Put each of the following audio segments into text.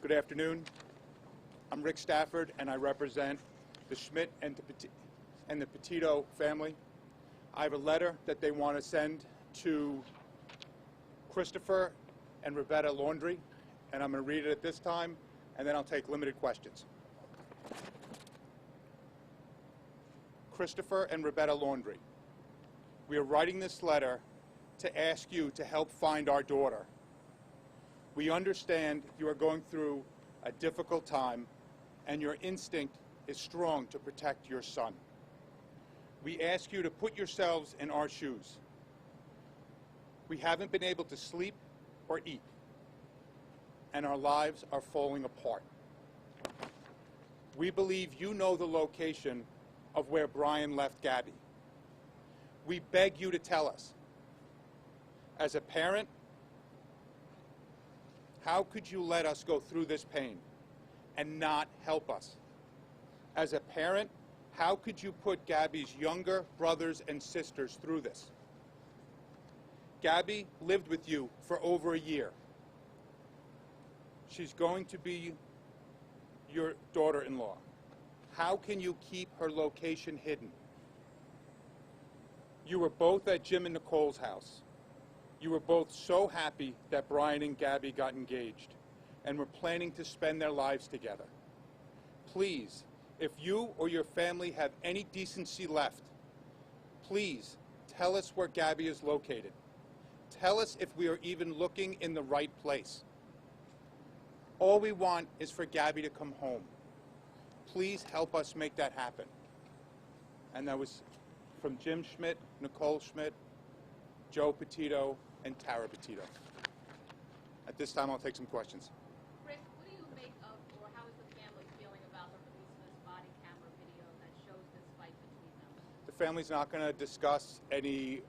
Good afternoon. I'm Rick Stafford, and I represent the Schmidt and the Petito family. I have a letter that they want to send to Christopher and Rebecca Laundrie, and I'm going to read it at this time, and then I'll take limited questions. Christopher and Rebecca Laundrie, we are writing this letter to ask you to help find our daughter. We understand you are going through a difficult time, and your instinct is strong to protect your son. We ask you to put yourselves in our shoes. We haven't been able to sleep or eat, and our lives are falling apart. We believe you know the location of where Brian left Gabby. We beg you to tell us. As a parent, how could you let us go through this pain and not help us? As a parent, how could you put Gabby's younger brothers and sisters through this? Gabby lived with you for over a year. She's going to be your daughter-in-law. How can you keep her location hidden? You were both at Jim and Nicole's house. You were both so happy that Brian and Gabby got engaged and were planning to spend their lives together. Please, if you or your family have any decency left, please tell us where Gabby is located. Tell us if we are even looking in the right place. All we want is for Gabby to come home. Please help us make that happen. And that was from Jim Schmidt, Nicole Schmidt, Joe Petito, and Tara Petito. At this time, I'll take some questions. Rick, what do you make of, or how is the family feeling about the release of this body camera video that shows this fight between them? The family's not going to discuss any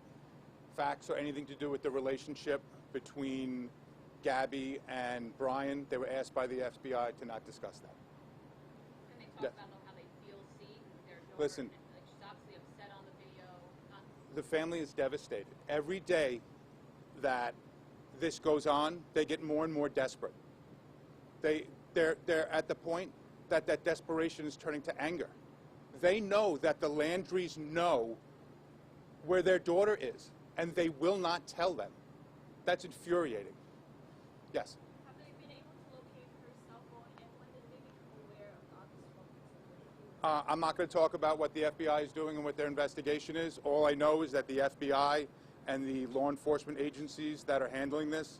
facts or anything to do with the relationship between Gabby and Brian. They were asked by the FBI to not discuss that. Can they talk about how they feel seeing their daughter? Listen, She's obviously upset on the video. The family is devastated. Every day that this goes on, they get more and more desperate. They're at the point that that desperation is turning to anger. They know that the Laundries know where their daughter is, and they will not tell them. That's infuriating. Yes? Have they been able to locate her cell phone, and when did they become aware of this phone? I'm not going to talk about what the FBI is doing and what their investigation is. All I know is that the FBI and the law enforcement agencies that are handling this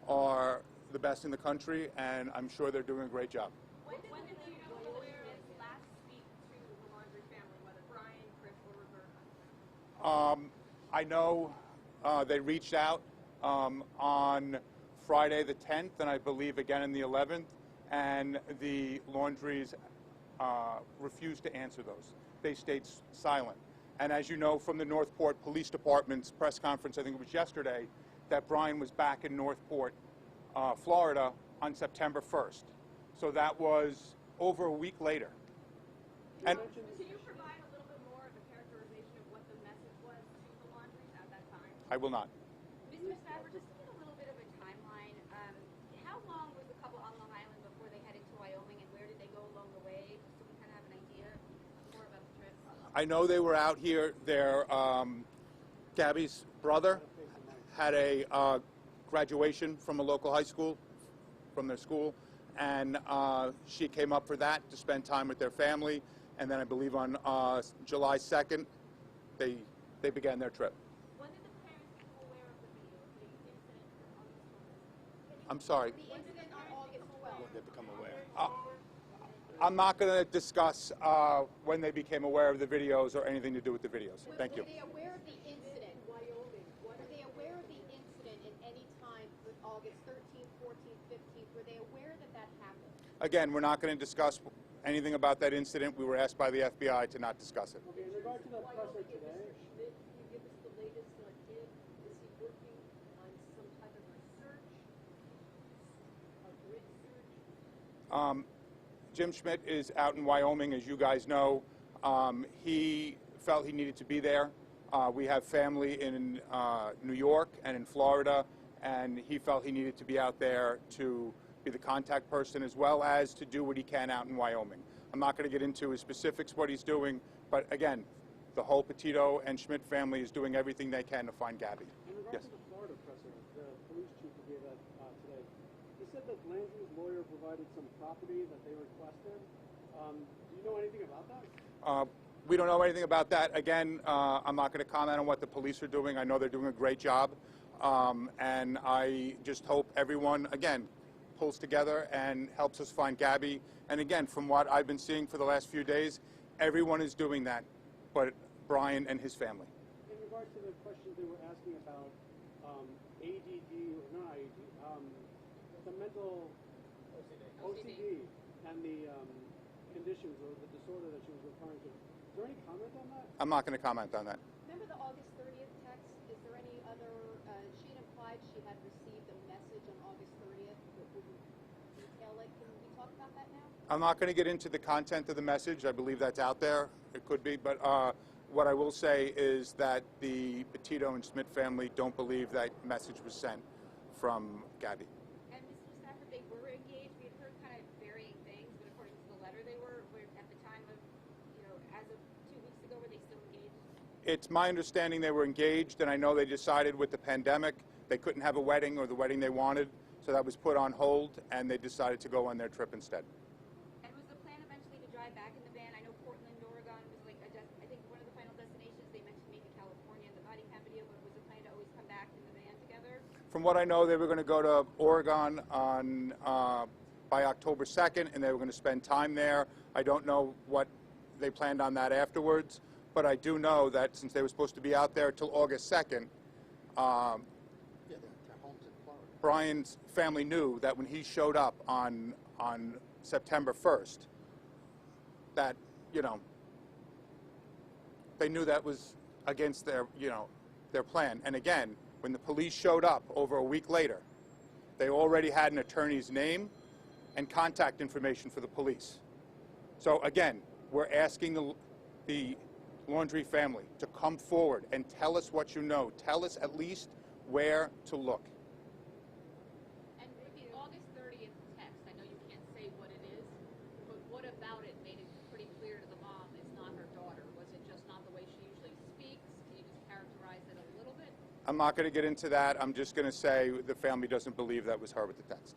are the best in the country, and I'm sure they're doing a great job. When did the lawyers last speak to the Laundrie family, whether Brian, Chris, or Roberta? I know they reached out on Friday the 10th, and I believe again on the 11th, and the Laundries refused to answer those. They stayed silent. And as you know from the Northport Police Department's press conference, I think it was yesterday, that Brian was back in Northport, Florida on September 1st. So that was over a week later. And Can you provide a little bit more of a characterization of what the message was to the Laundries at that time? I will not. Mr. Stafford, just to get a little bit of a timeline, how long was the couple on Long Island before they headed to Wyoming, and where did they go along the way, so we kind of have an idea more about the trip? I know they were out here. Gabby's brother had a graduation from a local high school, from their school, and she came up for that to spend time with their family. And then I believe on July 2nd, they began their trip. When did the parents become aware of the video, the incident on August 12th? I'm sorry. The incident on August 12th. They become aware. I'm not going to discuss when they became aware of the videos or anything to do with the videos. Thank you. Were they aware of the incident? Wyoming. Were they aware of the incident at any time with August 13th, 14th, 15th? Were they aware that that happened? Again, we're not going to discuss anything about that incident. We were asked by the FBI to not discuss it. Okay, in regard to that presser today, Schmidt, can you give us the latest on him? Is he working on some type of research? A grid search? Jim Schmidt is out in Wyoming, as you guys know. He felt he needed to be there. We have family in New York and in Florida, and he felt he needed to be out there to be the contact person, as well as to do what he can out in Wyoming. I'm not going to get into his specifics, what he's doing, but again, the whole Petito and Schmidt family is doing everything they can to find Gabby. In regards Yes. to the Florida presser, the police chief who gave that today, he said that Landry's lawyer provided some property that they requested. Do you know anything about that? We don't know anything about that. Again, I'm not going to comment on what the police are doing. I know they're doing a great job. And I just hope everyone, again, pulls together and helps us find Gabby. And again, from what I've been seeing for the last few days, everyone is doing that, but Brian and his family. In regards to the questions they were asking about ADD, or not ADD, the mental OCD and the conditions or the disorder that she was referring to. Is there any comment on that? I'm not going to comment on that. Remember the August 30th text? Is there any other, she had implied she had received a message on August 30th that wouldn't detail it. Can we talk about that now? I'm not going to get into the content of the message. I believe that's out there. It could be. But what I will say is that the Petito and Schmidt family don't believe that message was sent from Gabby. And Mr. Stafford, they were engaged. We had heard kind of varying things, but according to the letter, they were at the time of, as of 2 weeks ago, were they still engaged? It's my understanding they were engaged, and I know they decided with the pandemic they couldn't have a wedding or the wedding they wanted, so that was put on hold, and they decided to go on their trip instead. And was the plan eventually to drive back in the van? I know Portland, Oregon was like I think one of the final destinations. They mentioned maybe California in the body cam video, but was the plan to always come back in the van together? From what I know, they were going to go to Oregon on by October 2nd, and they were going to spend time there. I don't know what they planned on that afterwards, but I do know that since they were supposed to be out there till August 2nd, Yeah, their home's in Florida. Brian's family knew that when he showed up on September 1st, that, they knew that was against their, their plan. And again, when the police showed up over a week later, they already had an attorney's name and contact information for the police. So again, we're asking the Laundrie family to come forward and tell us what you know. Tell us at least where to look. And with the August 30th text, I know you can't say what it is, but what about it made it pretty clear to the mom it's not her daughter? Was it just not the way she usually speaks? Can you just characterize it a little bit? I'm not going to get into that. I'm just going to say the family doesn't believe that was her with the text.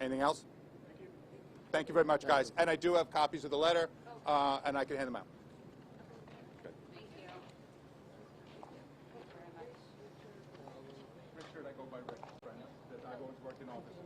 Anything else? Thank you. Thank you very much, guys. And I do have copies of the letter, and I can hand them out. Thank you. Richard, I go by Rick. I've always worked in office.